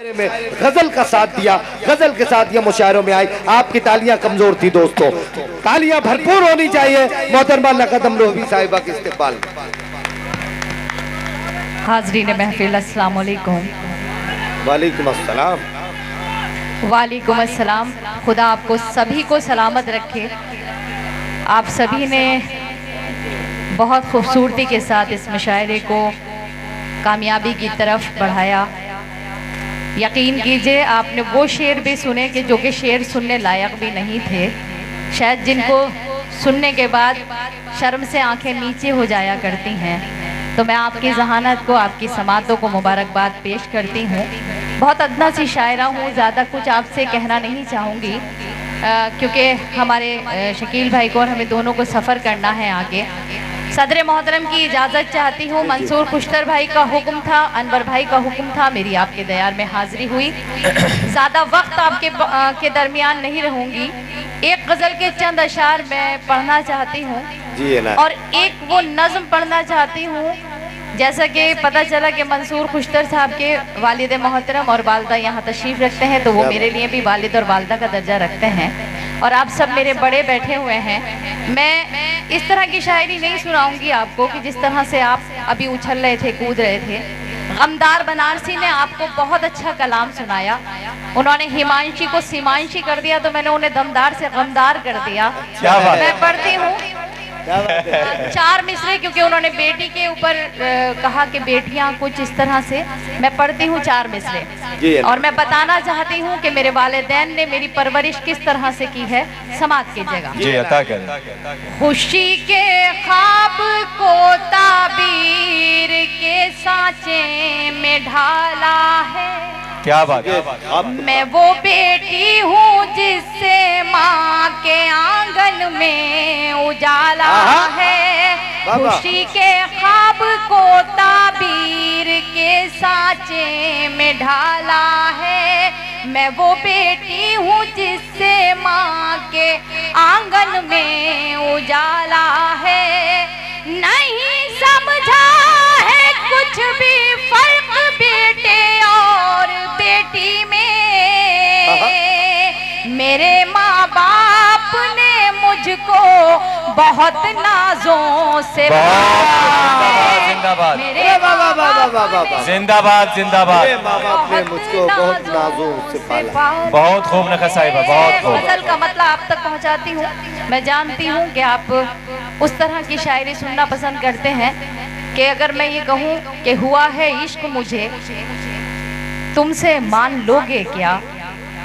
में गजल का साथ दिया, गजल के साथ ये मुशायरों में आई। आपकी तालियां कमजोर थी दोस्तों, तालियां भरपूर होनी चाहिए। मोहतरमा लकदम रोहबी साहिबा के इस्तेमाल। हाजरीन महफिल अस्सलाम वालेकुम। वालेकुम अस्सलाम। वालेकुम अस्सलाम। खुदा आपको सभी को सलामत रखे। आप सभी ने बहुत खूबसूरती के साथ इस मुशायरे को कामयाबी की तरफ बढ़ाया। यकीन कीजिए आपने वो शेर भी सुने कि जो कि शेर सुनने लायक भी नहीं थे, शायद जिनको सुनने के बाद शर्म से आंखें नीचे हो जाया करती हैं। तो मैं आपकी जहानत को, आपकी समातों को मुबारकबाद पेश करती हूँ। बहुत अदना सी शायरा हूँ, ज़्यादा कुछ आपसे कहना नहीं चाहूँगी क्योंकि हमारे शकील भाई को और हमें दोनों को सफ़र करना है आगे। सदर मोहतरम की इजाज़त चाहती हूँ। मंसूर खुश्तर भाई का हुक्म था, अनवर भाई का हुक्म था, मेरी आपके दयार में हाज़िरी हुई। ज़्यादा वक्त आपके के दरमियान नहीं रहूँगी। एक गज़ल के चंद अशार मैं पढ़ना चाहती हूँ और एक वो नज़म पढ़ना चाहती हूँ। जैसा कि पता चला कि मंसूर खुश्तर साहब के वालिद मोहतरम और वालदा यहाँ तशरीफ़ रखते हैं, तो वो मेरे लिए भी वालिद और वालदा का दर्जा रखते हैं और आप सब मेरे बड़े बैठे हुए हैं। मैं इस तरह की शायरी नहीं सुनाऊंगी आपको कि जिस तरह से आप अभी उछल रहे थे, कूद रहे थे। गमदार बनारसी ने आपको बहुत अच्छा कलाम सुनाया। उन्होंने हिमांशी को सीमांशी कर दिया, तो मैंने उन्हें दमदार से गमदार कर दिया। मैं पढ़ती हूँ 4 मिसरे, क्योंकि उन्होंने बेटी के ऊपर कहा कि बेटियां कुछ इस तरह से। मैं पढ़ती हूँ 4 मिसरे और मैं बताना चाहती हूँ कि मेरे वालिदैन ने मेरी परवरिश किस तरह से की है। समात कीजिएगा। खुशी के ख्वाब को ताबीर के सांचे में ढाला है। क्या बात मैं वो बेटी हूँ जिससे माँ के आंगन में उजाला है। खुशी के ख्वाब को ताबीर के सांचे में ढाला है। मैं वो बेटी हूँ जिससे माँ के आंगन में उजाला है। नहीं समझा है कुछ भी फर्क बेटे और बेटी में। मेरे माँ बाप ने मुझको बहुत नाजों से जिंदाबाद जिंदाबाद जिंदाबाद। माँ बाप ने मुझको बहुत नाजों से पाला। बहुत खूब नखा साहिबा, बहुत खूब। गजल का मतलब आप तक पहुंचाती हूँ। मैं जानती हूँ कि आप उस तरह की शायरी सुनना पसंद करते हैं कि अगर मैं ये कहूँ कि हुआ है इश्क मुझे तुमसे मान लोगे क्या।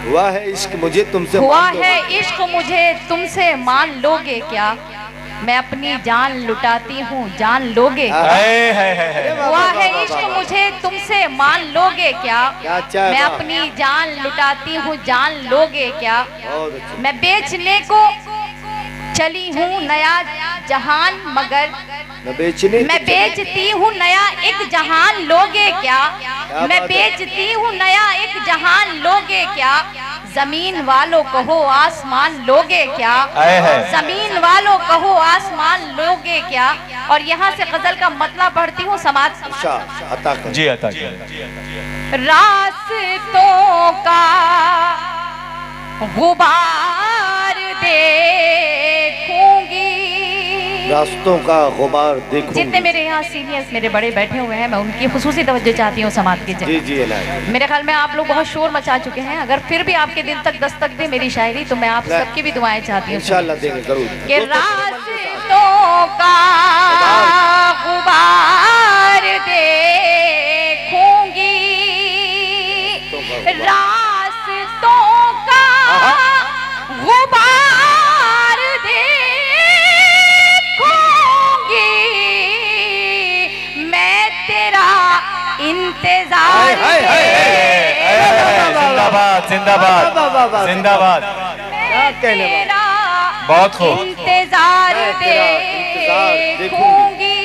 हुआ है इश्क मुझे तुमसे, हुआ है इश्क मुझे तुमसे मान लोगे क्या। मैं अपनी जान लुटाती हूँ, जान लोगे क्या। हुआ है इश्क मुझे तुमसे मान लोगे क्या। मैं अपनी जान लुटाती हूँ, जान लोगे क्या। मैं बेचने को चली हूँ नया जहान, मगर मैं बेचती हूँ नया एक जहान लोगे क्या। मैं बेचती हूँ नया एक जहान लोगे क्या। जमीन वालों कहो आसमान लोगे क्या। जमीन वालों कहो आसमान लोगे क्या। और यहाँ से गजल का मतलब पढ़ती हूँ। समाज जी अता रास्तों का गुबार देखूंगी। रास्तों का गुबार देखूंगी। जितने मेरे यहाँ सीनियर्स मेरे बड़े बैठे हुए हैं, मैं उनकी खुसूसी तवज्जो चाहती हूँ समाज की जगह। जी मेरे ख्याल में आप लोग बहुत शोर मचा चुके हैं। अगर फिर भी आपके दिल तक दस्तक दे मेरी शायरी, तो मैं आप सबकी भी दुआएं चाहती हूँ इंशाअल्लाह देंगे जरूर। कि रास्तों का गुबार देखूंगी। रास्तों का गुबार देखूंगी। मैं तेरा इंतजार जिंदाबाद जिंदाबाद जिंदाबाद। तेरा बहुत खूब। इंतजार देखूंगी।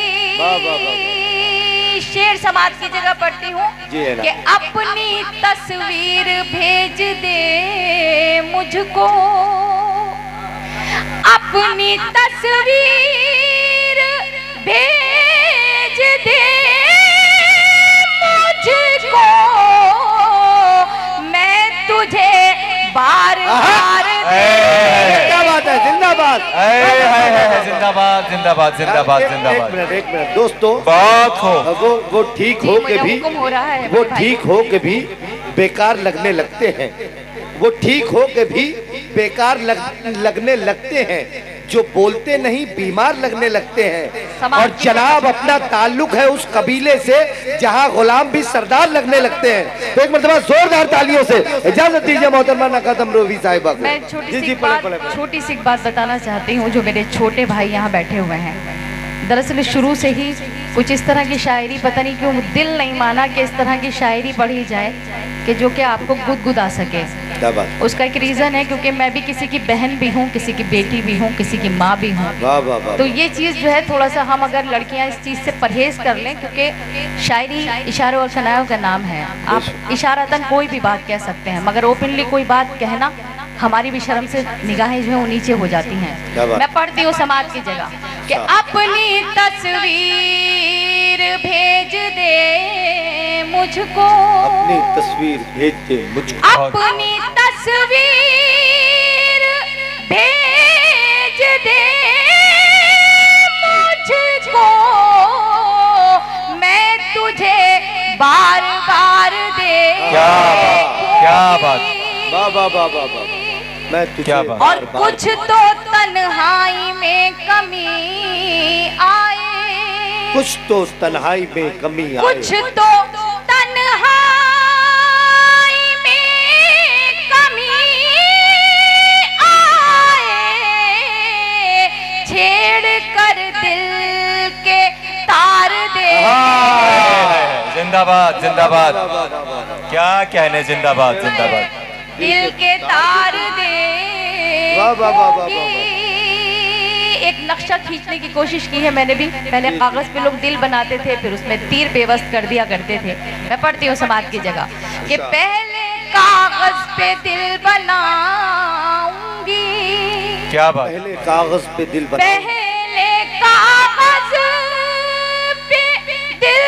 शेर समाज की जगह पढ़ती हूँ कि अपनी तस्वीर भेज दे मुझको। अपनी तस्वीर भेज दे मुझको। बार बार क्या बात है, जिंदाबाद। जिंदाबाद जिंदाबाद जिंदाबाद एक जिंदाबाद। मिनट, एक मिनट दोस्तों, बहुत खूब। वो ठीक हो के भी, हुक्म हो रहा है वो भाई। ठीक हो के भी बेकार लगने लगते हैं, वो ठीक हो के भी बेकार लगने लगते हैं, जो बोलते नहीं बीमार लगने लगते हैं। और जनाब अपना ताल्लुक है उस कबीले से जहां गुलाम भी सरदार लगने लगते हैं। तो एक मरतबा जोरदार तालियों से इजाजत दीजिए मोहतरमा नकात अमरोही साहिबा को। मैं छोटी सी एक बात बताना चाहती हूँ, जो मेरे छोटे भाई यहाँ बैठे हुए हैं। दरअसल शुरू से ही कुछ इस तरह की शायरी, पता नहीं क्यों दिल नहीं माना कि इस तरह की शायरी पढ़ी जाए कि जो कि आपको गुदगुदा सके। उसका एक रीज़न है, क्योंकि मैं भी किसी की बहन भी हूँ, किसी की बेटी भी हूँ, किसी की माँ भी हूँ। तो ये चीज़ जो है थोड़ा सा हम अगर लड़कियाँ इस चीज़ से परहेज कर लें, क्योंकि शायरी इशारों और कनायों का नाम है। आप इशारतन कोई भी बात कह सकते हैं, मगर ओपनली कोई बात कहना हमारी भी शर्म से निगाहें जो है वो नीचे हो जाती हैं। मैं पढ़ती हूँ समाज की जगह कि अपनी तस्वीर भेज दे मुझको, अपनी तस्वीर भेज दे मुझको, अपनी तस्वीर भेज दे मुझको, मैं तुझे बार बार दे। क्या बात, वाह वाह वाह वाह वाह। मैं तुझे क्या बात। और कुछ तो तन्हाई में कमी आए, कुछ तो तन्हाई में कमी आए, कुछ तो तन्हाई में कमी आए, छेड़ कर दिल के तार दे। जिंदाबाद जिंदाबाद। क्या कहने, जिंदाबाद जिंदाबाद। दिल के तार दे। वाह वाह वाह वाह वाह। एक नक्शा खींचने की कोशिश की है मैंने भी। पहले कागज पे लोग दिल बनाते थे, फिर उसमें तीर बेवस्त कर दिया करते थे। मैं पढ़ती हूँ समाज की जगह कि पहले कागज पे दिल बनाऊंगी, क्या बात। पहले कागज पे दिल बना, पहले कागज पे दिल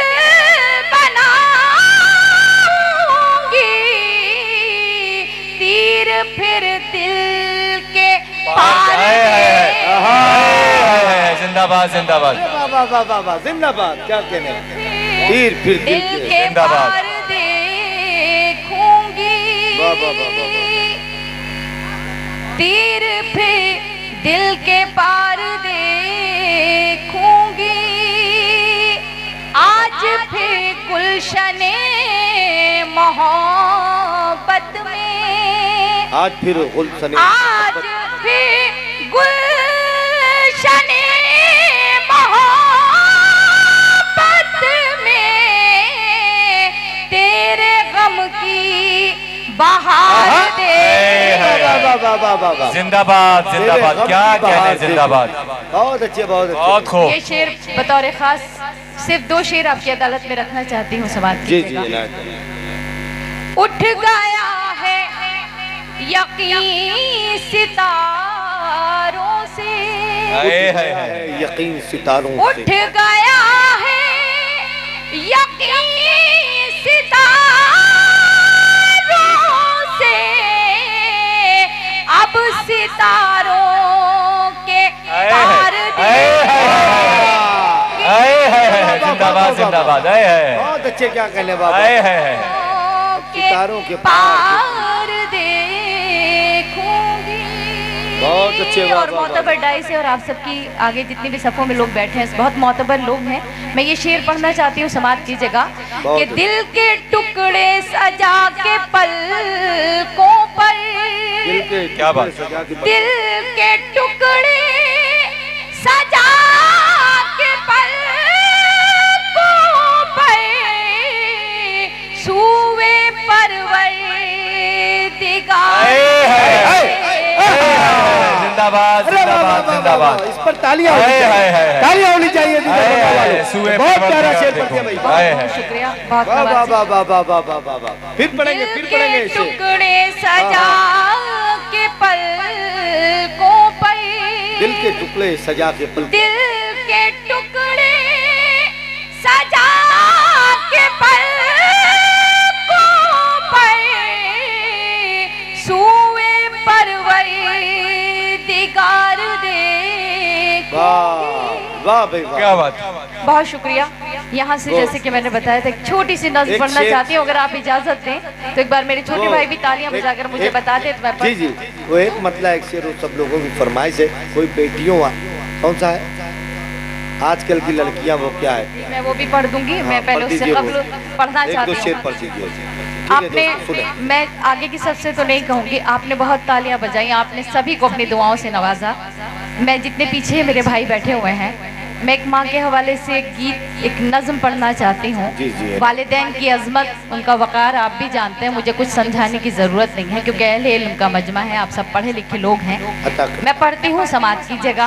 फिर दिल के पार दे। जिंदाबाद जिंदाबाद। वाह वाह वाह वाह वाह, जिंदाबाद। क्या कहने, तीर फिर दिल के जिंदाबाद। पार देखूंगी, वाह वाह वाह वाह। तीर फिर दिल के पार देखूंगी, आज फिर गुलशने मोहब्बत में, आज फिर गुलशने, आज फिर गुलशने मोहब्बत में, तेरे गम की बहार दे। वाह वाह वाह वाह वाह वाह। जिंदाबाद जिंदाबाद। क्या कहने, जिंदाबाद। बहुत अच्छे, बहुत अच्छे। बहुत खूब। ये शेर बतौर खास सिर्फ 2 शेर आपकी अदालत में रखना चाहती हूँ समाज जी की जी। जगह। उठ गया है यकीन सितारों से, यकीन सितारों उठ से, गया है यकीन सितारों से, अब सितारों के तार जिंदाबाद जिंदाबाद। बहुत अच्छे। क्या कहने बाबा, सितारों के पार देखूंगी। बहुत अच्छे। और मोतबर डाई से और आप सबकी आगे जितने भी सफ़ों में लोग बैठे हैं बहुत मोतबर लोग हैं। मैं ये शेर पढ़ना चाहती हूँ समाज की जगह कि दिल के टुकड़े सजा के पलकों पर, क्या बात। दिल के टुकड़े सजा के पलकों पर, सूवे परवर दिगार। जिंदाबाद जिंदाबाद जिंदाबाद। इस पर तालियां होनी चाहिए, तालियां होनी चाहिए। बहुत प्यारा शेर पढ़ दिया भाई। शुक्रिया, वाह वाह वाह वाह वाह वाह वाह वाह वाह। फिर पढ़ेंगे, फिर पढ़ेंगे इसे। टुकड़े सजा के पलकों पर, दिल के टुकड़े सजा के पल, दिल के टुकड़े सजा के पलकों पर, सूए वाह भाई वाह। क्या बात। बहुत शुक्रिया। यहाँ से जैसे कि मैंने बताया था एक छोटी सी नज़्म पढ़ना चाहती हूँ, अगर आप इजाजत दें तो एक बार मेरे छोटे भाई भी तालियां बजाकर मुझे बता दे तो मैं जी जी, वो एक मतलब एक शेर सब लोगों की फरमाइश है, कोई बेटियों कौन सा है आजकल की लड़कियां वो क्या है, मैं वो भी पढ़ दूंगी। मैं पहले उससे कबल पढ़ना चाहती हूँ। शेर पढ़ दीजिए। आपने, मैं आगे की सबसे तो नहीं कहूँगी, आपने बहुत तालियां बजाई, आपने सभी को अपनी दुआओं से नवाजा। मैं जितने पीछे मेरे भाई बैठे हुए हैं, मैं एक माँ के हवाले से एक गीत, एक नज़्म पढ़ना चाहती हूँ। वालिदैन की अजमत, उनका वक़ार आप भी जानते हैं, मुझे कुछ समझाने की ज़रूरत नहीं है क्योंकि अहले इल्म का मजमा है, आप सब पढ़े लिखे लोग हैं। मैं पढ़ती हूँ समाज की जगह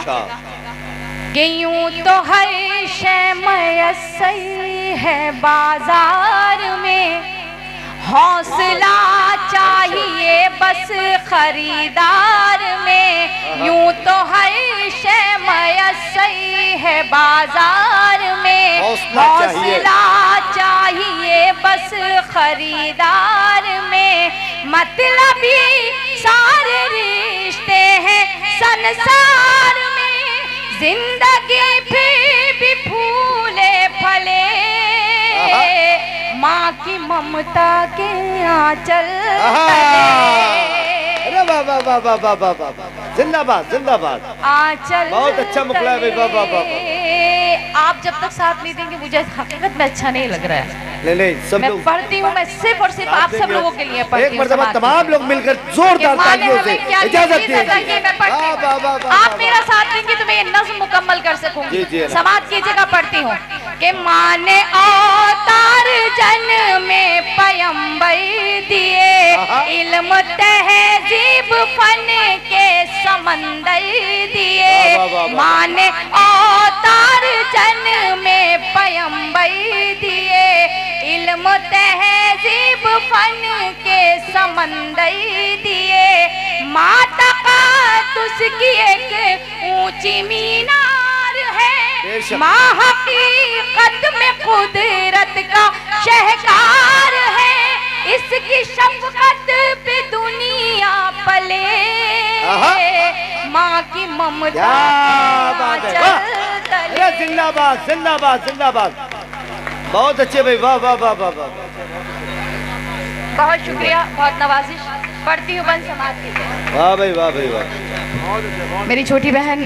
कि यूं तो हर शय मयस्सर है बाजार में, हौसला चाहिए बस खरीदार में। यूं तो हर शय मयस्सर है बाजार में, हौसला चाहिए बस खरीदार में। मतलबी सारे रिश्ते हैं संसार में, जिंदगी फिर भी फूले फले, माँ की ममता के आंचल अरे वाह वाह वाह वाह वाह वाह वाह, जिंदाबाद जिंदाबाद, आंचल। बहुत अच्छा मुखला है, वाह वाह वाह। आप जब तक साथ नहीं देंगे मुझे हकीकत में अच्छा नहीं लग रहा है। नहीं सब मैं लोग पढ़ती हूँ, मैं सिर्फ और सिर्फ आप सब लोगों के लिए पढ़ती हूँ। एक मर्तबा तमाम लोग मिलकर जोरदार तालियों से इजाजत दीजिए। आप मेरा साथ देंगे तो मैं ये नज़्म मुकम्मल कर सकूंगी। समाज की जगह पढ़ती हूँ कि माँ ने अवतार जन में पैगंबर दिए, इल्म तहजीब फन के समंदर दिए। माँ ने अवतार जन में पैगंबर दिए, इल्म तहजीब फन के समंदर दिए। माता तक़द्दुस की एक ऊंची मीनार है, माँ हकीकत में कुदरत का शहकार है। इसकी शफ़क़त पे दुनिया पले, माँ की ममता तले। जिंदाबाद जिंदाबाद जिंदाबाद, बहुत अच्छे भाई, वाह वाह वाह वाह वाह। बहुत शुक्रिया, बहुत नवाजिश। पढ़ती हूँ बन समाज की। वाह भाई वाह भाई वाह। मेरी छोटी बहन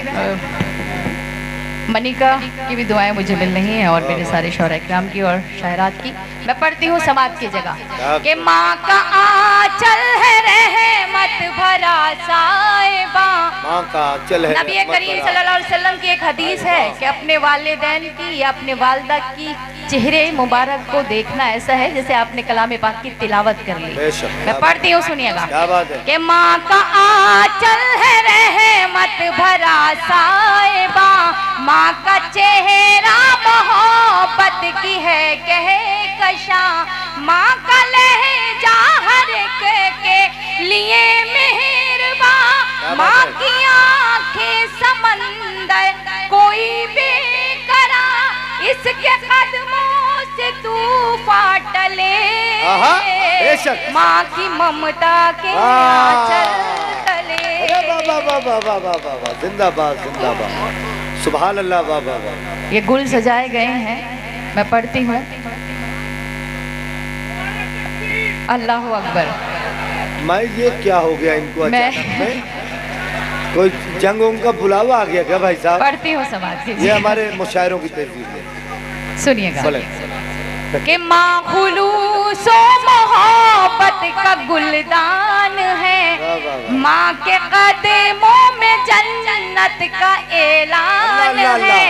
मनिका की भी दुआएं मुझे मिल रही हैं और मेरे सारे शौहरा इकराम की और शायरात की। मैं पढ़ती हूँ समाज की जगह कि माँ का आंचल है रहमत भरा साहिबा। माँ का आंचल है। नबी करीम सल्लल्लाहु अलैहि वसल्लम की एक हदीस है कि अपने वालिदैन की या अपने वालदा की चेहरे मुबारक को देखना ऐसा है जैसे आपने कलाम पाक की तिलावत कर ली। मैं पढ़ती हूँ, सुनिएगा कि माँ का आंचल है रहमत भरा साहिबा, माँ का चेहरा मोहब्बत की है कह कशा, माँ का लहजा हर एक के लिए मेहरबान, माँ की आंखें समंदर कोई बेकरार, इसके कदमों से तूफान टले, माँ की ममता के आंचल तले। जिंदाबाद जिंदाबाद, सुभान अल्लाह, वाह वाह वाह। ये गुल सजाए गए हैं। मैं पढ़ती हूँ, अल्लाह अकबर। मैं ये क्या हो गया इनको अचानक में? कोई जंग उनका बुलावा आ गया क्या भाई साहब? पढ़ती हूँ समाज की। ये हमारे मुशायरों की तहजीब है। सुनिएगा कि माँ खुलूस मोहब्बत का गुलदान है, माँ के कदमों में जन्नत का ऐलान है।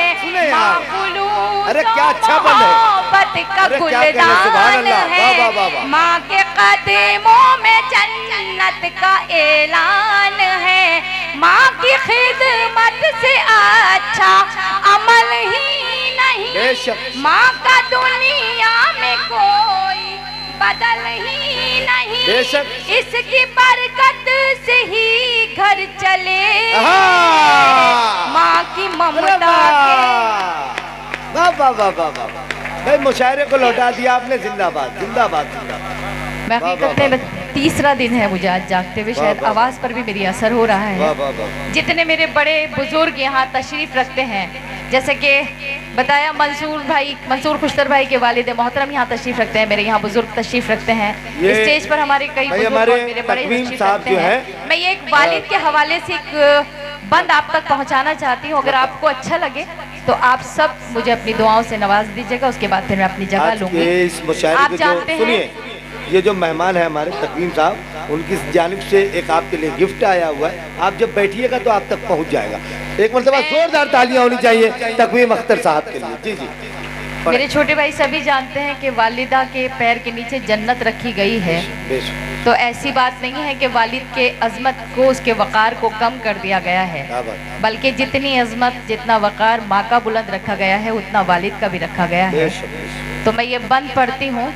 माँ खुलूस मोहब्बत का गुलदान है, माँ के कदमों में जन्नत का ऐलान है। माँ की खिदमत से अच्छा अमल ही नहीं, माँ का दुनिया में कोई बदल ही नहीं, इसकी बरकत से ही घर चले, माँ की ममता के। वाह वाह वाह वाह वाह भाई, मुशायरे को लौटा दिया आपने। जिंदाबाद जिंदाबाद जिंदाबाद। मैं हकीकत में तीसरा दिन है मुझे आज जागते हुए, शायद आवाज़ पर भी मेरी असर हो रहा है। जितने मेरे बड़े बुजुर्ग यहाँ तशरीफ रखते हैं जैसे कि बताया मंसूर खुश्तर भाई के वालिद मोहतरम यहाँ तशरीफ रखते हैं, मेरे यहाँ बुजुर्ग तशरीफ रखते हैं, स्टेज पर हमारे कई बुजुर्ग और मेरे बड़े तशरीफ रखते हैं। मैं ये एक वालिद के हवाले से एक बंद आप तक पहुँचाना चाहती हूँ, अगर आपको अच्छा लगे तो आप सब मुझे अपनी दुआओं से नवाज दीजिएगा, उसके बाद फिर मैं अपनी जगह लूंगी। आप जानते हैं ये जो मेहमान है हमारे तकवीम साहब, उनकी जानिब से एक आपके लिए गिफ्ट आया हुआ है, आप जब बैठिएगा तो आप तक पहुंच जाएगा। एक मतलब जोरदार तालियां होनी चाहिए तकवीम अख्तर साहब के लिए। जी जी। मेरे छोटे भाई सभी जानते हैं कि वालिदा के पैर के नीचे जन्नत रखी गई है, तो ऐसी बात नहीं है कि वालिद के अजमत को, उसके वक़ार को कम कर दिया गया है, बल्कि जितनी अजमत जितना वक़ार माँ का बुलंद रखा गया है उतना वालिद का भी रखा गया है। तो मैं ये बंद पढ़ती हूँ।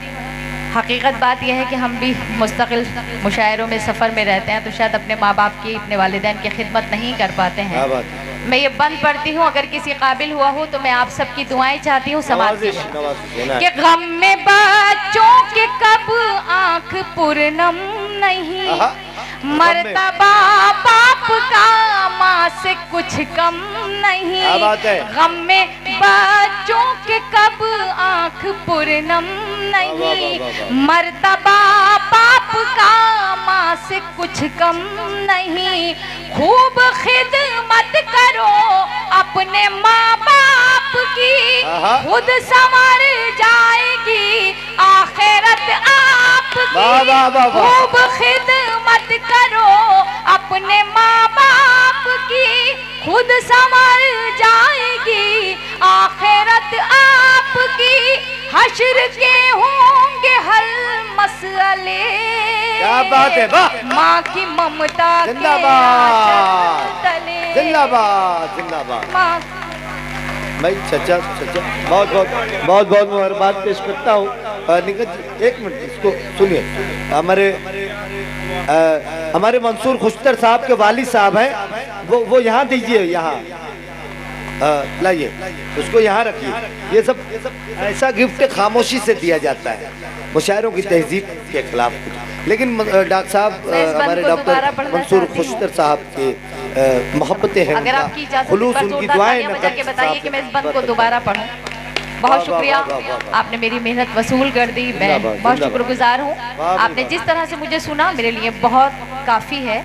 हकीकत बात यह है कि हम भी मुस्तकिल मुशायरों में सफ़र में रहते हैं, तो शायद अपने माँ बाप की, अपने वालिदैन की खिदमत नहीं कर पाते हैं। मैं ये बंद पढ़ती हूँ, अगर किसी काबिल हुआ हो तो मैं आप सबकी दुआएं चाहती हूँ। समाज के गम में बच्चों के कब आँख पूर्णम नहीं, मर्तबा बाप का माँ से कुछ कम नहीं। गम में बच्चों के कब आँख पूर्णम नहीं, मर्तबा बाप का माँ से कुछ कम नहीं। खूब खिदमत करो अपने माँ बाप की, खुद संवर जाएगी आखिरत आपकी। खूब खिदमत करो अपने माँ बाप की, खुद संवर जाएगी आखिरत आपकी। हश्र के होंगे हल मसले, क्या बात है, वाह। माँ की ममता जिंदाबाद जिंदाबाद जिंदाबाद। भाई चचा बहुत बहुत बहुत बहुत मुबारकबाद पेश करता हूँ। निकट जी एक मिनट इसको सुनिए। हमारे मंसूर खुश्तर साहब के वालिद साहब हैं, वो यहाँ दीजिए, यहाँ लाइए उसको, यहाँ रखिए। ये सब ऐसा गिफ्ट खामोशी से दिया जाता है मुशायरों की तहजीब के खिलाफ। लेकिन डॉक्टर साहब, हमारे डॉक्टर मंसूर खुश्तर साहब के मोहब्बतें हैं, अगर आपकी इजाज़त खुलूस उनकी दुआएं बताइए कि मैं इस बंद को दोबारा पढ़ूं। बहुत शुक्रिया, आपने मेरी मेहनत वसूल कर दी, मैं बहुत शुक्रगुजार हूँ। आपने जिस तरह से मुझे सुना मेरे लिए बहुत काफ़ी है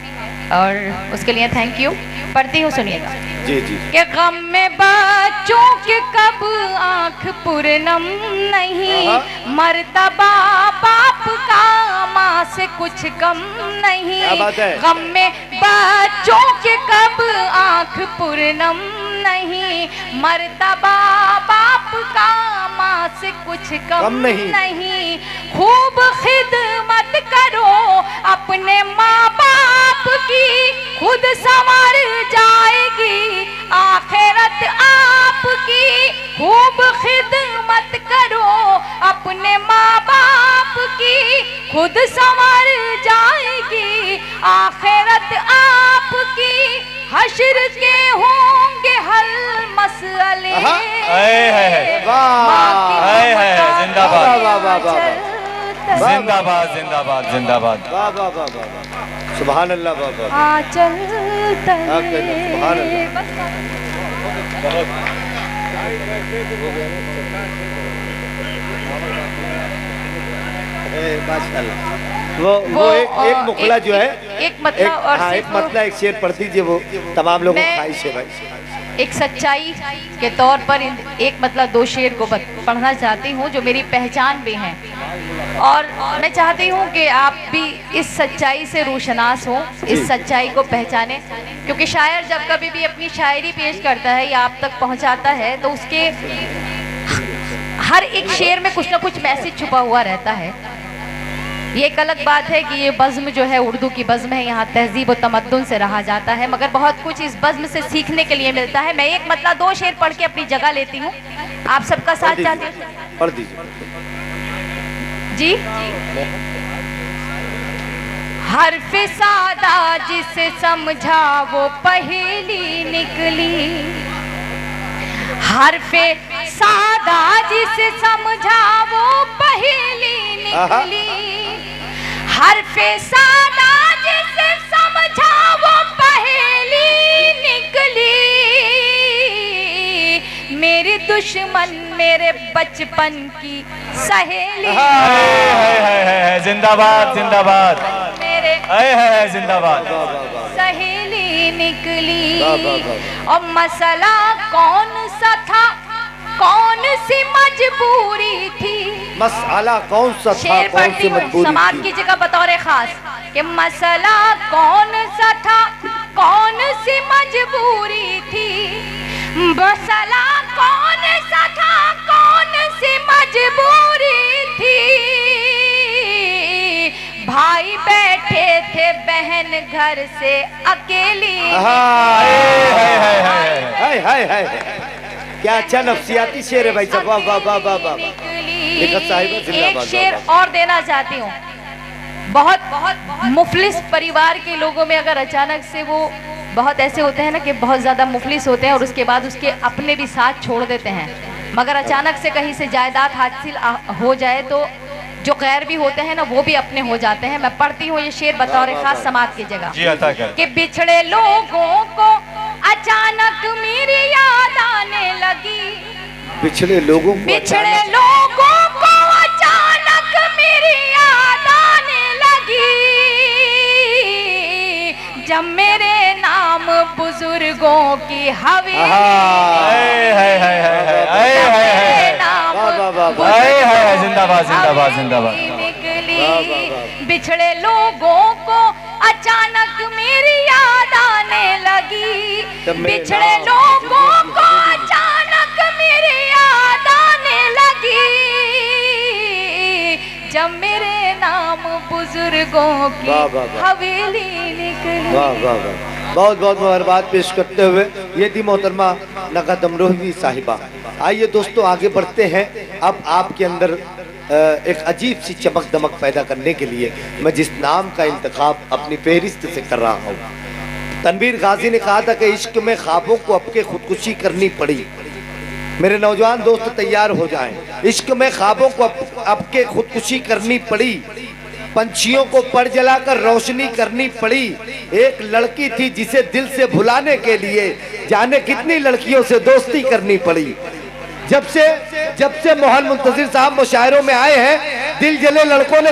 और उसके लिए थैंक यू। पढ़ती हूँ, सुनिएगा। जी जी। कि गम में बच्चों के कब आँख पूर्णम नहीं, मर्तबा बाप का माँ से कुछ कम नहीं। गम में बच्चों के कब आँख पूर्णम नहीं, मर्तबा बाप का माँ से कुछ कम नहीं। खूब खिदमत करो अपने माँ बाप की, खुद संवर जाएगी आखिरत आपकी। खूब खिदमत करो अपने माँ बाप की, खुद संवर जाएगी आखिरत आपकी। हश्र के होंगे हल मसले, जिंदाबाद जिंदाबाद जिंदाबाद। सुभान अल्लाह। आंचल वो एक मुखला जो है, एक मतलब और एक मतलब एक शेर पढ़ दीजिए, वो तमाम लोगों को ख्वाहिश है भाई। एक सच्चाई के तौर पर एक मतलब दो शेर को पढ़ना चाहती हूँ जो मेरी पहचान भी हैं, और मैं चाहती हूँ कि आप भी इस सच्चाई से रोशनास हो, इस सच्चाई को पहचाने, क्योंकि शायर जब कभी भी अपनी शायरी पेश करता है या आप तक पहुँचाता है तो उसके हर एक शेर में कुछ ना कुछ मैसेज छुपा हुआ रहता है। ये एक अलग बात है कि ये बज़्म जो है उर्दू की बज़्म है, यहाँ तहजीब और तमद्दुन से रहा जाता है, मगर बहुत कुछ इस बज़्म से सीखने के लिए मिलता है। मैं एक मतलब दो शेर पढ़ के अपनी जगह लेती हूँ, आप सबका साथ चाहती हूँ। पढ़ दीजिए जी। हर्फ़े सादा जिसे समझा वो पहेली निकली, हर्फ़े सादा जिसे समझा वो पहेली निकली। हर्फ़े सादा जिसे समझा वो पहेली निकली। दुश्मन मेरे बचपन की सहेली, जिंदाबाद जिंदाबाद, मेरे जिंदाबाद, सहेली निकली। और मसला कौन सा था, कौन सी मजबूरी थी, मसाला कौन सा था, शेर कौन पढ़ती सी हूँ मजबूरी समाज थी? की जगह बतौर खास कि मसला कौन सा था, कौन सी मजबूरी थी, मसला कौन सा था, कौन सी मजबूरी थी। भाई बैठे थे बहन घर से अकेली, हाय हाय हाय, क्या अच्छा नफ्सियाती शेर है भाई साहब, वाह वाह वाह वाह वाह। लिखत साहिबा एक जिंदाबाद। शेर और देना चाहती हूँ। बहुत मुफलिस परिवार के लोगों में अगर अचानक से वो बहुत ऐसे होते हैं ना कि बहुत ज़्यादा मुफलिस होते हैं और उसके बाद उसके अपने भी साथ छोड़ देते हैं, मगर अचानक से कहीं से जायदाद हासिल हो जाए तो जो गैर भी होते हैं ना वो भी अपने हो जाते हैं। मैं पढ़ती हूँ ये शेर बतौर खास समाज की जगह जी अता कर। कि बिछड़े लोगों को अचानक मेरी याद आने लगी, पिछड़े लोगों को बिछड़े लोगों को अचानक मेरी याद आने लगी, जब मेरे नाम बुजुर्गों की हवेली, जिंदाबाद जिंदाबाद जिंदाबाद, निकली। बिछड़े लोगों को अचानक मेरी याद आने लगी, बिछड़े लोगों को अचानक मेरी याद आने लगी, जब मेरे नाम बुजुर्गों की हवेली निकली। वाह वाह वाह, बहुत बहुत मुबारकबाद पेश करते हुए ये थी मोहतरमा नकद अमरोही साहिबा। आइए दोस्तों आगे बढ़ते हैं। अब आपके अंदर एक अजीब सी चमक दमक पैदा करने के लिए मैं जिस नाम का इंतखाब अपनी फहरिस्त से कर रहा हूँ, तनवीर गाजी ने कहा था कि इश्क में ख्वाबों को अपके खुदकुशी करनी पड़ी। मेरे नौजवान दोस्त तैयार हो जाएं, इश्क में ख्वाबों को अपके खुदकुशी करनी पड़ी, पंछियों को पर जलाकर रोशनी करनी पड़ी। एक लड़की थी जिसे दिल से भुलाने के लिए जाने कितनी लड़कियों से दोस्ती करनी पड़ी। जब से मोहन मुंतजिर साहब मुशायरों में आए हैं, दिल जले लड़कों ने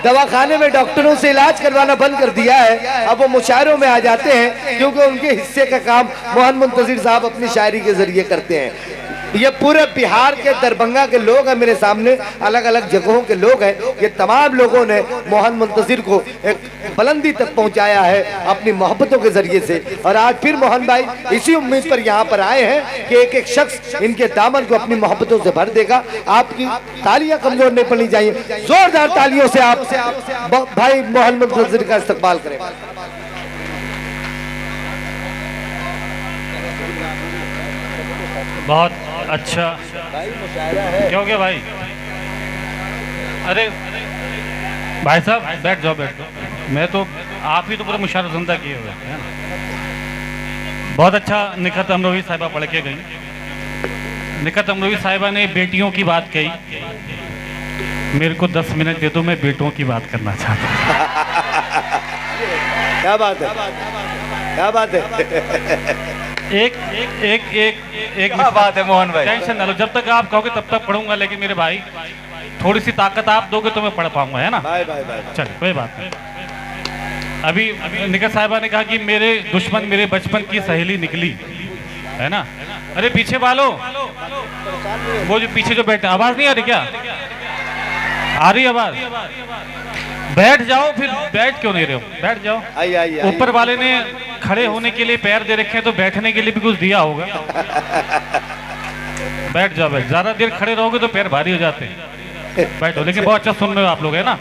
दवाखाने में डॉक्टरों से इलाज करवाना बंद कर दिया है। अब वो मुशायरों में आ जाते हैं क्योंकि उनके हिस्से का काम मोहन मुंतजिर साहब अपनी शायरी के जरिए करते हैं। ये पूरे बिहार के दरभंगा के लोग हैं मेरे सामने, अलग अलग जगहों के लोग हैं। ये तमाम लोगों ने मोहन मुंतजिर को एक बुलंदी तक पहुंचाया है अपनी मोहब्बतों के जरिए से। और आज फिर मोहन भाई इसी उम्मीद पर यहाँ पर आए हैं कि एक एक शख्स इनके दामन को अपनी मोहब्बतों से भर देगा। आपकी तालियां कमजोर नहीं पड़नी चाहिए, जोरदार तालियों से आप भाई मोहन मुंतजिर का इस्तकबाल करें। बहुत अच्छा, क्योंकि भाई अरे भाई साहब बैठ जाओ बैठ जाओ, मैं तो आप ही तो पूरा मुशायरा ज़िंदा किए हुए हैं ना। बहुत अच्छा निखत अमरोही साहिबा पढ़ के गई। निखत अमरोही साहिबा ने बेटियों की बात कही, मेरे को 10 मिनट दे दो, मैं बेटों की बात करना चाहता हूँ। क्या बात है, क्या बात है। एक बात है मोहन भाई, टेंशन ना लो, जब तक आप कहोगे तब तक पढ़ूंगा, लेकिन मेरे भाई थोड़ी सी ताकत आप दोगे तो मैं पढ़ पाऊंगा, है ना। चल कोई बात नहीं। अभी निकट साहिबा ने कहा कि मेरे दुश्मन मेरे बचपन की सहेली निकली, है ना। अरे पीछे वालों, वो जो पीछे जो बैठे, आवाज नहीं आ रही क्या? आ रही आवाज? बैठ जाओ, फिर बैठ क्यों नहीं रहे हो? बैठ जाओ। ऊपर वाले ने खड़े होने के लिए पैर दे रखे हैं तो बैठने के लिए भी कुछ दिया होगा। बैठ जाओ, बैठ। ज्यादा देर खड़े रहोगे तो पैर भारी हो जाते हैं। बैठो। लेकिन बहुत अच्छा सुन रहे हो आप लोग, है ना।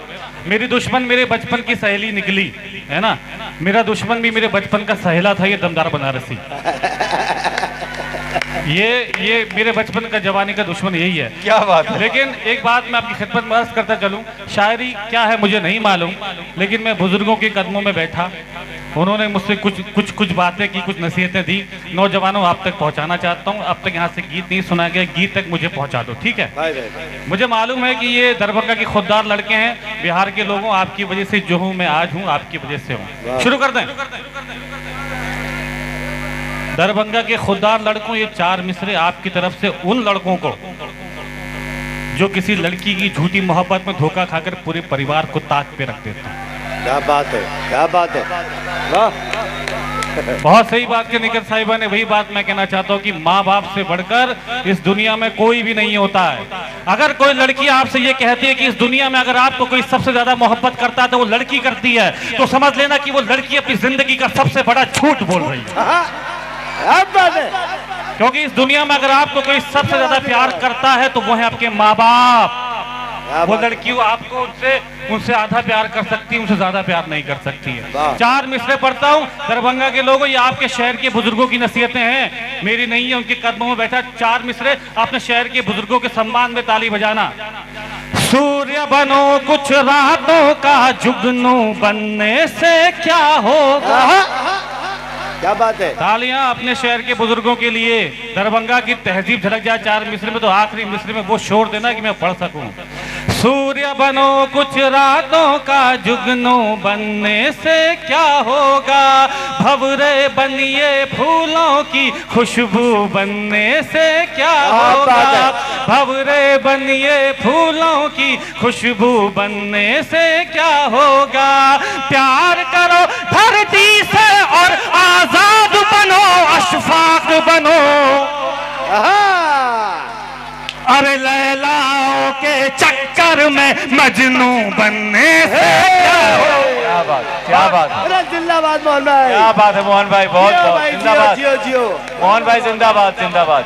मेरी दुश्मन मेरे बचपन की सहेली निकली, है ना। मेरा दुश्मन भी मेरे बचपन का सहेला था, ये दमदार बनारसी। ये मेरे बचपन का जवानी का दुश्मन यही है। क्या बात है। लेकिन एक बात मैं आपकी खिदमत में अर्ज करता चलूं, शायरी क्या है मुझे नहीं मालूम, लेकिन मैं बुजुर्गों के कदमों में बैठा, उन्होंने मुझसे कुछ बातें की, कुछ नसीहतें दी। नौजवानों आप तक पहुंचाना चाहता हूं। अब तक यहाँ से गीत नहीं सुना गया, गीत तक मुझे पहुंचा दो, ठीक है। मुझे मालूम है कि ये दरभंगा के खुददार लड़के हैं। बिहार के लोगों, आपकी वजह से जो हूँ मैं आज हूँ, आपकी वजह से हूँ। शुरू कर दें। दरभंगा के खुददार लड़कों, ये 4 मिसरे आपकी तरफ से उन लड़कों को जो किसी लड़की की झूठी मोहब्बत में धोखा खाकर पूरे परिवार को ताक पे रख देते हैं। क्या बात है, क्या बात है, वाह। बहुत सही बात की निकट साहिबा ने, वही बात मैं कहना चाहता हूँ कि माँ बाप से बढ़कर इस दुनिया में कोई भी नहीं होता है। अगर कोई लड़की आपसे ये कहती है कि इस दुनिया में अगर आपको कोई सबसे ज्यादा मोहब्बत करता है तो वो लड़की करती है, तो समझ लेना कि वो लड़की अपनी जिंदगी का सबसे बड़ा झूठ बोल रही है। क्या बात है। क्योंकि इस दुनिया में अगर आपको कोई सबसे ज्यादा प्यार करता है तो वो है आपके माँ बाप। वो लड़की आपको उनसे आधा प्यार कर सकती है, उनसे ज्यादा प्यार नहीं कर सकती है। 4 मिसरे पढ़ता हूँ दरभंगा के लोगों, ये आपके शहर के बुजुर्गों की नसीहतें हैं, मेरी नहीं है। उनके कदमों में बैठा 4 मिसरे अपने शहर के बुजुर्गों के सम्मान में ताली बजाना। सूर्य बनो कुछ रातों का, जुगनू बनने से क्या होगा। क्या बात है। तालियां अपने शहर के बुजुर्गों के लिए। दरभंगा की तहजीब झलक जाए 4 मिसरे में, तो आखिरी मिसरे में वो शोर देना कि मैं पढ़ सकूं। सूर्य बनो कुछ रातों का, जुगनू बनने से क्या होगा। भंवरे बनिए फूलों की, खुशबू बनने से क्या होगा। भंवरे बनिए फूलों की, खुशबू बनने से क्या होगा। प्यार करो धरती से और आजाद बनो, अशफाक बनो। अरे लैलाओं के चक्कर में मजनू बनने से क्या बात, क्या बात। अरे जिंदाबाद मोहन भाई, क्या बात है मोहन भाई, बहुत बहुत जिंदाबाद। जियो जियो मोहन भाई जिंदाबाद, जिंदाबाद।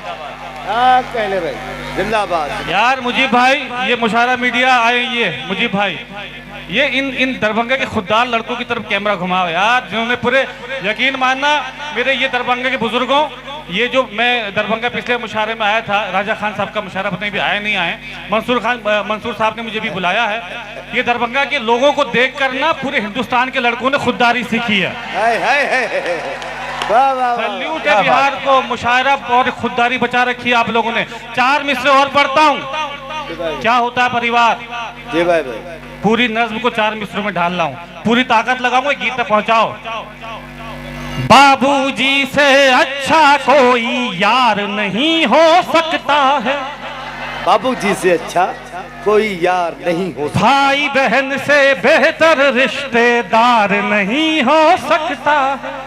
कहले भाई जिंदाबाद। यार मुजीब भाई, ये मुशायरा मीडिया आए, ये मुजीब भाई, ये इन दरभंगा के खुददार लड़कों की तरफ कैमरा घुमाओ यार, जिन्होंने पूरे, यकीन मानना मेरे ये दरभंगा के बुजुर्गों, ये जो मैं दरभंगा पिछले मुशायरे में आया था, राजा खान साहब का मुशायरा, पता नहीं भी आए नहीं आए, मंसूर साहब ने मुझे भी बुलाया है। ये दरभंगा के लोगों को देख कर ना पूरे हिंदुस्तान के लड़कों ने खुददारी सीखी है। सल्यूट है बिहार को, मुशायरा और खुददारी बचा रखी है आप लोगों ने। 4 मिसरे और पढ़ता हूँ। क्या होता है परिवार। जी भाई भाई, पूरी नज्म को 4 मिसरों में ढाल रहा हूँ, पूरी ताकत लगाऊंगा, गीत तक पहुंचाओ। बाबूजी से अच्छा कोई यार नहीं हो सकता है। बाबूजी से अच्छा कोई यार नहीं हो सकता। भाई बहन से बेहतर रिश्तेदार नहीं हो सकता है।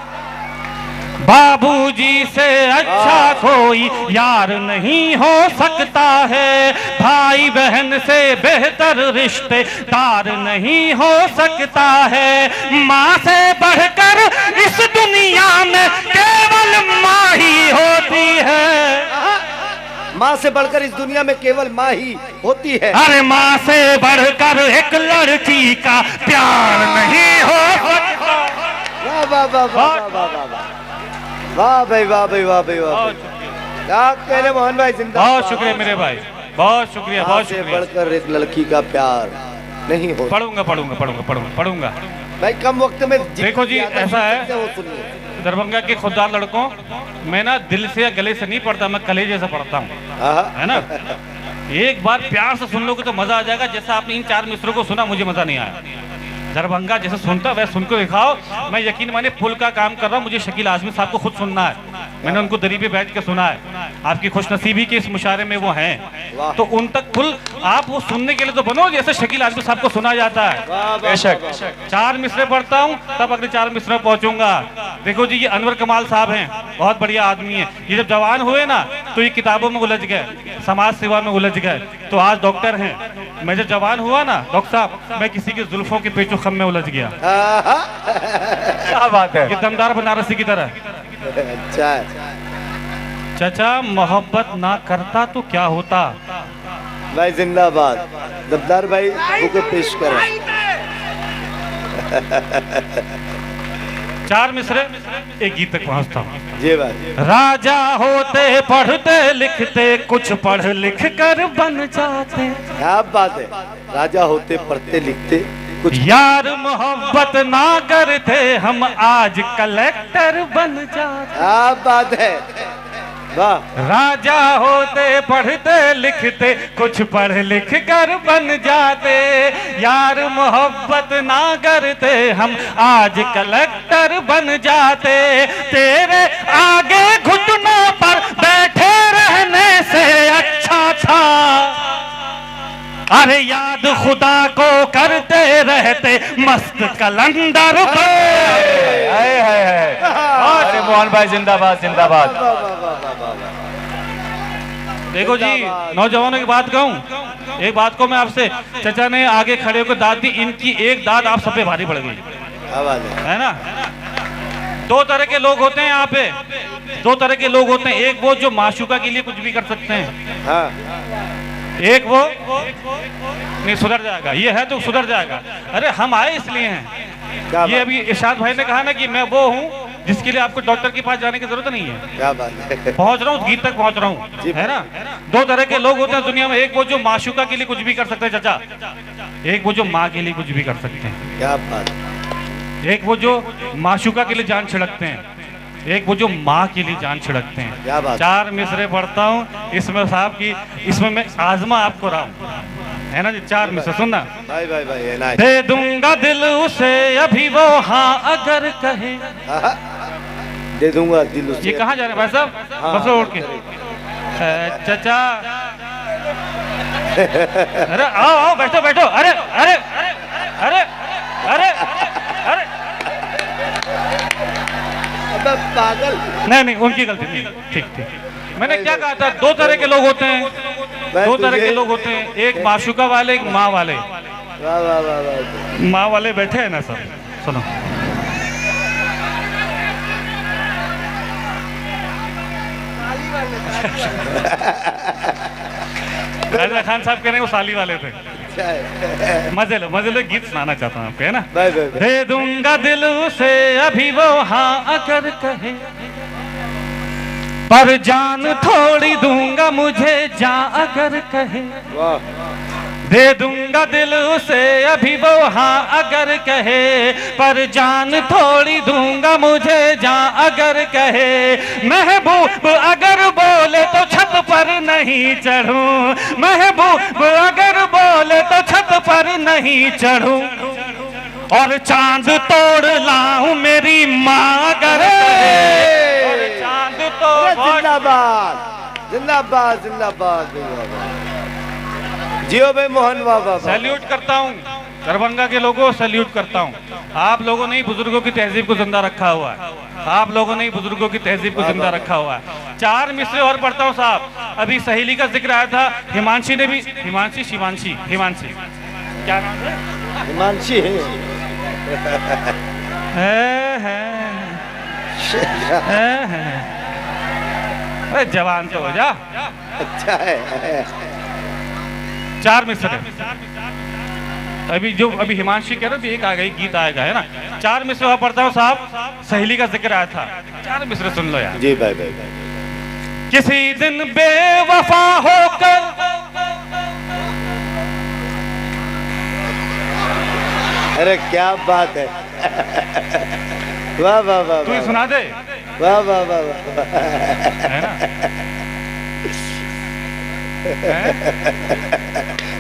बाबूजी से अच्छा कोई यार नहीं हो सकता है। भाई बहन से बेहतर रिश्तेदार नहीं हो सकता है। माँ से बढ़कर इस दुनिया में केवल माँ ही होती है। माँ से बढ़कर इस दुनिया में केवल माँ ही होती है। अरे माँ से बढ़कर एक लड़की का प्यार नहीं हो सकता। वाह वाह वाह वाह वाह वाह वाह भाई, वाह भाई, वाह भाई, वाह। क्या कहले मोहन भाई, जिंदाबाद। बहुत शुक्रिया मेरे भाई, बहुत शुक्रिया, बहुत शुक्रिया। बढ़कर एक लड़की का प्यार नहीं हो। पढ़ूंगा भाई कम वक्त में देखो जी, ऐसा है दरभंगा के खुददार लड़कों, मैं ना दिल से या गले से नहीं पढ़ता, मैं कलेजे से पढ़ता हूँ, है ना। एक बार प्यार से सुन लोगे तो मजा आ जाएगा। जैसा आपने इन 4 मिसरों को सुना, मुझे मजा नहीं आया। दरभंगा जैसे सुनता वैसे सुन के दिखाओ। मैं यकीन माने पुल का काम कर रहा हूँ, मुझे शकील आजमी साहब को खुद सुनना है। मैंने उनको दरी पे बैठ के सुना है। आपकी खुशनसीबी के इस मुशायरे में वो हैं, तो उन तक पुल आप वो सुनने के लिए तो बनो जैसे शकील आजमी साहब को सुना जाता है। बेशक। 4 मिसरे पढ़ता हूँ, तब अगले 4 मिसरे पहुंचूंगा। देखो जी, ये अनवर कमाल साहब हैं, बहुत बढ़िया आदमी है। ये जब जवान हुए ना तो ये किताबों में उलझ गए, समाज सेवा में उलझ गए, तो आज डॉक्टर हैं। मैं जब जवान हुआ ना डॉक्टर साहब, मैं किसी की जुल्फों के पेचो खम में उलझ गया। क्या बात है। ये दमदार बनारसी की तरह। अच्छा चाचा मोहब्बत ना करता तो क्या होता। भाई जिंदाबाद। दबदार भाई बुके पेश करें। 4 मिसरे, एक गीत तक पहुंचता हूँ। जी भाई। राजा होते पढ़ते लिखते, कुछ पढ़ लिख कर बन जाते। क्या बात है। राजा होते पढ़ते लिखते कुछ। यार मोहब्बत ना करते, हम आज कलेक्टर बन जाते। क्या बात है। वाह। राजा होते पढ़ते लिखते, कुछ पढ़ लिख कर बन जाते। यार मोहब्बत ना करते, हम आज कलेक्टर बन जाते। तेरे आगे अरे याद खुदा को करते रहते मस्त कलंदर को। अरे मोहन भाई जिंदाबाद जिंदाबाद। देखो जी नौजवानों की बात कहूं, एक बात को मैं आपसे, चचा ने आगे खड़े होकर दाद दी, इनकी एक दाद आप सब पे भारी पड़ गई है ना। दो तरह के लोग होते हैं यहाँ पे, दो तरह के लोग होते हैं। एक वो जो माशूका के लिए कुछ भी कर सकते हैं, एक वो नहीं सुधर जाएगा, ये है तो सुधर जाएगा। अरे हम आए इसलिए हैं, ये अभी इरशाद भाई ने कहा ना कि मैं वो हूँ जिसके लिए आपको डॉक्टर के पास जाने की जरूरत नहीं है। क्या बात है। पहुंच रहा हूँ, गीत तक पहुंच रहा हूँ, है ना। दो तरह के लोग होते हैं दुनिया में, एक वो जो माशूका के लिए कुछ भी कर सकते हैं चाचा, एक वो जो माँ के लिए कुछ भी कर सकते हैं। क्या बात। एक वो जो माशूका के लिए जान छिड़कते हैं, एक वो जो माँ के लिए जान छिड़कते हैं। क्या बात। चार मिसरे पढ़ता हूँ इसमें साहब की, इसमें मैं आजमा आपको रहा हूँ, है ना जी। चार मिसरे सुनना। भाई भाई भाई दे दूंगा दिल उसे अभी वो हाँ अगर कहे। दे दूंगा दिल उसे। ये कहाँ जा रहे हैं भाई साहब? बस उठ के चाचा। अरे आओ आओ बैठो बैठो। अरे अरे अरे अरे अरे पागल। नहीं उनकी गलती नहीं, ठीक ठीक। मैंने क्या कहा था, दो तरह के लोग होते हैं, दो तरह के लोग होते हैं, एक माशूका वाले, एक माँ वाले। वाह वाह वाह वाह। माँ वाले बैठे हैं ना सब, सुनो। राजा खान साहब कह रहे हैं वो साली वाले थे। मजे लो गीत सुनाना चाहता हूँ आपको, है ना। दे दूंगा दिल उसे अभी वो हाँ अगर कहे, पर जान थोड़ी दूंगा मुझे जा अगर कहे। दे दूंगा दिल उसे अभी वो हाँ अगर कहे, पर जान थोड़ी दूंगा मुझे जा अगर कहे। महबूब अगर बोले तो छत पर नहीं चढ़ूं, महबूब अगर बोले तो छत पर नहीं चढ़ूं, और चांद तोड़ लाऊं मेरी माँ अगर कहे। चांद तोड़। जिंदाबाद जिंदाबाद जिंदाबाद जिंदाबाद। जियो भाई मोहन बाबा। सैल्यूट करता हूँ दरभंगा के लोगों, सैल्यूट करता हूँ। आप लोगों ने ही बुजुर्गों की तहजीब को जिंदा रखा हुआ है, आप लोगों ने ही बुजुर्गों की तहजीब को जिंदा रखा हुआ है। चार मिसरे और पढ़ता हूँ साहब। अभी सहेली का जिक्र आया था, हिमांशी ने भी, हिमांशी शिवांशी, हिमांशी क्या नाम है? हिमांशी है। अरे जवान तो हो जा। अच्छा है। चार मिसरे अभी हिमांशी कह रहे थे, एक आ गई, गीत आएगा, है ना। चार मिसरे वहां पढ़ता हूँ साहब, सहेली का जिक्र आया था। चार मिसरे सुन लो यार। जी भाई भाई। किसी दिन बेवफा होकर अरे क्या बात है। वाह वाह वाह। तू ही सुना दे। वाह वाह वाह वाह। है ना।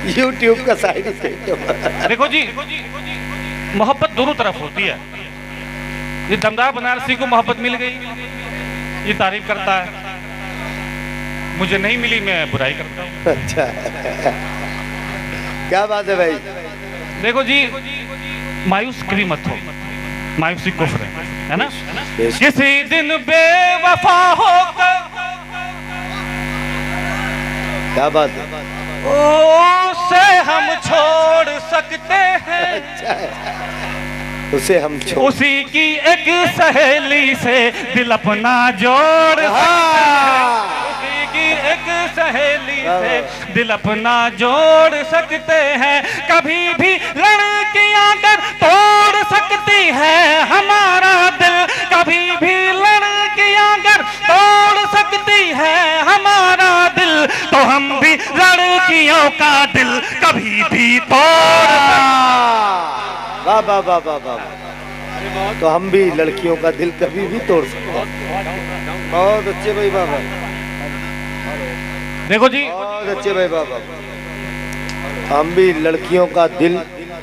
YouTube का साइड इफेक्ट। देखो जी मोहब्बत दोनों तरफ होती है। ये दमदार बनारसी को मोहब्बत मिल गई, ये तारीफ करता है, मुझे नहीं मिली मैं बुराई करता हूँ। अच्छा क्या बात है भाई। देखो जी मायूस कभी मत हो, मायूसी कुफ्र है ना। किसी दिन बेवफा होकर, क्या बात है। उसे हम छोड़ सकते हैं। अच्छा है। उसे हम उसी की एक सहेली से दिल अपना जोड़ सकते हैं। उसी की एक सहेली से दिल अपना जोड़ सकते हैं। कभी भी लड़कियां अगर तोड़ सकती है हमारा दिल, कभी भी लड़कियां अगर तोड़ सकती है हमारा दिल, तो हम भी लड़कियों का दिल कभी भी तोड़। वाह वाह वाह वाह वाह। तो हम भी लड़कियों का दिल कभी भी तोड़ सकते हैं। बहुत अच्छे भाई बाबा। देखो जी बहुत अच्छे भाई बाबा। हम भी लड़कियों का दिल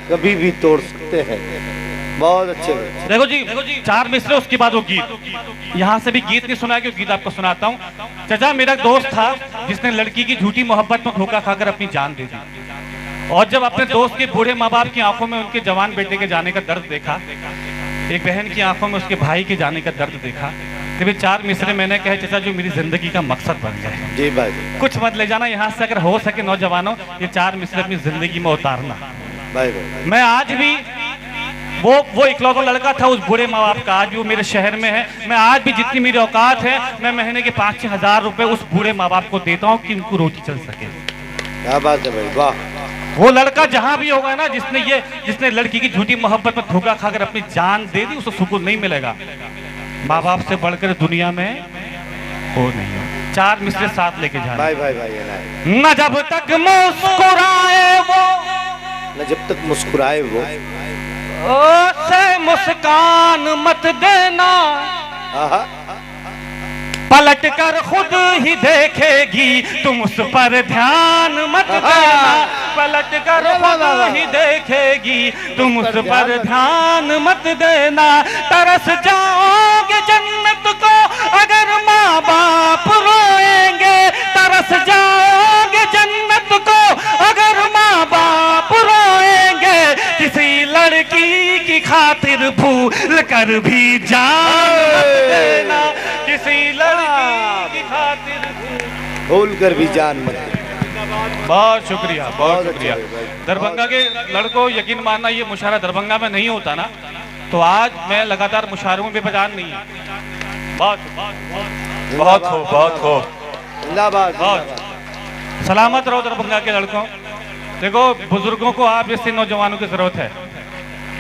कभी भी तोड़ सकते हैं। बहुत अच्छे भाई। देखो जी चार मिसरे, उसके बाद वो गीत। यहाँ से भी गीत नहीं सुना है, गीत आपको सुनाता हूँ। चाचा मेरा दोस्त था जिसने लड़की की झूठी मोहब्बत में धोखा खाकर अपनी जान दे दी। और जब अपने दोस्त के बूढ़े माँ बाप की आंखों में उनके जवान बेटे के जाने का दर्द देखा, एक बहन की आंखों में उसके भाई के जाने का दर्द देखा, तो भी 4 मिसरे मैंने कहे चाचा जो मेरी जिंदगी का मकसद बन जाए। जी भाई। कुछ मत ले जाना यहाँ से, अगर हो सके नौजवानों ये 4 मिसरे अपनी जिंदगी में उतारना। भाई मैं आज भी वो इकलौता लड़का था उस बूढ़े माँ बाप का, आज भी वो मेरे शहर में है। मैं आज भी जितनी मेरी औकात है मैं महीने के 5-6 हज़ार रुपए उस बूढ़े माँ बाप को देता हूँ कि उनको रोटी चल सके। क्या बात है भाई, वाह। वो लड़का जहां भी होगा ना जिसने लड़की की झूठी मोहब्बत में धोखा खाकर अपनी जान दे दी, उसको सुकून नहीं मिलेगा। माँ बाप से बढ़कर दुनिया में हो नहीं हो। 4 मिसरे साथ लेके जा भाई भाई भाई। न जब तक मुस्कुराए वो, न जब तक मुस्कुराए वो, से मुस्कान मत देना, आहा। पलट कर खुद ही देखेगी तुम उस पर ध्यान मत देना, पलट कर खुद ही देखेगी तुम उस पर ध्यान मत देना। तरस जाओगे जन्नत को अगर माँ बाप रोएंगे, तरस जाओगे जन्नत को अगर माँ बाप रोएंगे। किसी लड़की की खातिर भूल कर भी जान मत देना, किसी लड़की की खातिर भूल कर भी जान मत देना। बहुत शुक्रिया, बहुत शुक्रिया। दरभंगा के लड़कों यकीन मानना ये मुशायरा दरभंगा में नहीं होता ना, तो आज मैं लगातार मुशायरों में बेपजान नहीं है। बहुत बहुत खूब, बहुत खूब। जिंदाबाद। बहुत सलामत रहो दरभंगा के लड़कों। देखो बुजुर्गों को आप जैसे नौजवानों की जरूरत है,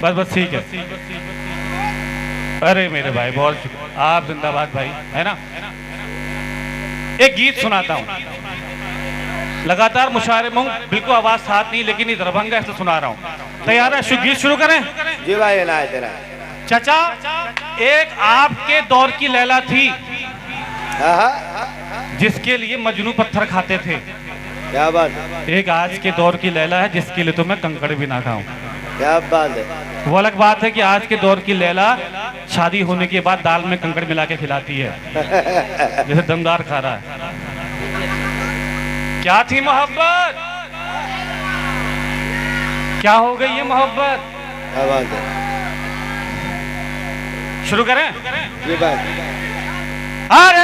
बस ठीक है। अरे मेरे भाई बहुत शुक्रिया, आप जिंदाबाद भाई, है ना। एक गीत सुनाता हूँ, लगातार मुशायरे में बिल्कुल आवाज साथ नहीं, लेकिन ये दरभंगा से सुना रहा हूँ। तैयार है? गीत शुरू करें? जी भाई ना तेरा। चाचा एक आपके दौर की लैला थी जिसके लिए मजनू पत्थर खाते थे। क्या बात है। एक आज के दौर की लैला है जिसके लिए तो मैं कंकड़ भी ना खाऊं। क्या बात है। वो अलग बात है कि आज के दौर की लैला शादी होने के बाद दाल में कंकड़ मिला के खिलाती है जैसे दमदार खा रहा है। क्या थी मोहब्बत, क्या हो गई ये मोहब्बत। क्या बात है। शुरू करें? जी बात। अरे